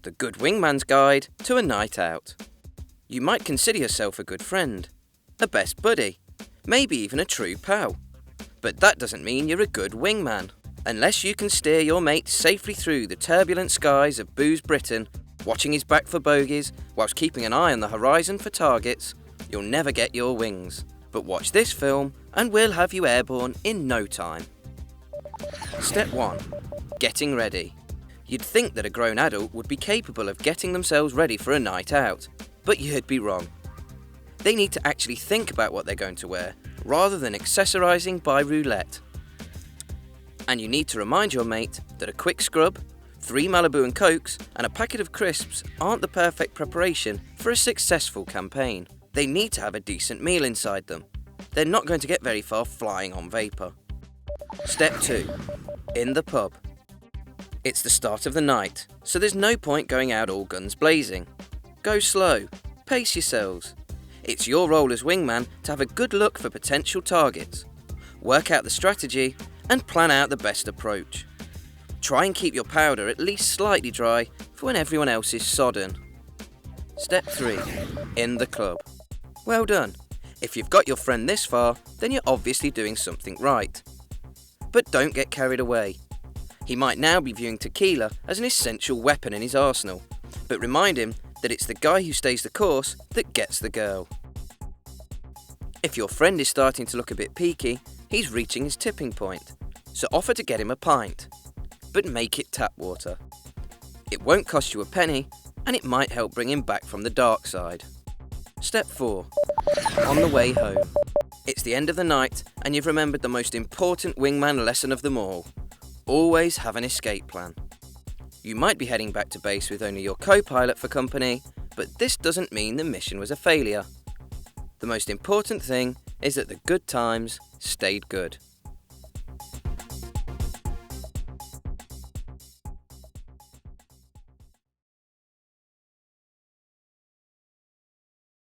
The Good Wingman's Guide to a Night Out. You might consider yourself a good friend, a best buddy, maybe even a true pal. But that doesn't mean you're a good wingman. Unless you can steer your mate safely through the turbulent skies of Booze Britain, watching his back for bogeys whilst keeping an eye on the horizon for targets, you'll never get your wings. But watch this film and we'll have you airborne in no time. Step 1. Getting ready. You'd think that a grown adult would be capable of getting themselves ready for a night out, but you'd be wrong. They need to actually think about what they're going to wear, rather than accessorising by roulette. And you need to remind your mate that a quick scrub, 3 Malibu and Cokes, and a packet of crisps aren't the perfect preparation for a successful campaign. They need to have a decent meal inside them. They're not going to get very far flying on vapour. Step 2. In the pub. It's the start of the night, so there's no point going out all guns blazing. Go slow, pace yourselves. It's your role as wingman to have a good look for potential targets, work out the strategy, and plan out the best approach. Try and keep your powder at least slightly dry for when everyone else is sodden. Step 3. In the club. Well done. If you've got your friend this far, then you're obviously doing something right. But don't get carried away. He might now be viewing tequila as an essential weapon in his arsenal, but remind him that it's the guy who stays the course that gets the girl. If your friend is starting to look a bit peaky, he's reaching his tipping point, so offer to get him a pint, but make it tap water. It won't cost you a penny, and it might help bring him back from the dark side. Step 4. On the way home. It's the end of the night, and you've remembered the most important wingman lesson of them all. Always have an escape plan. You might be heading back to base with only your co-pilot for company, but this doesn't mean the mission was a failure. The most important thing is that the good times stayed good.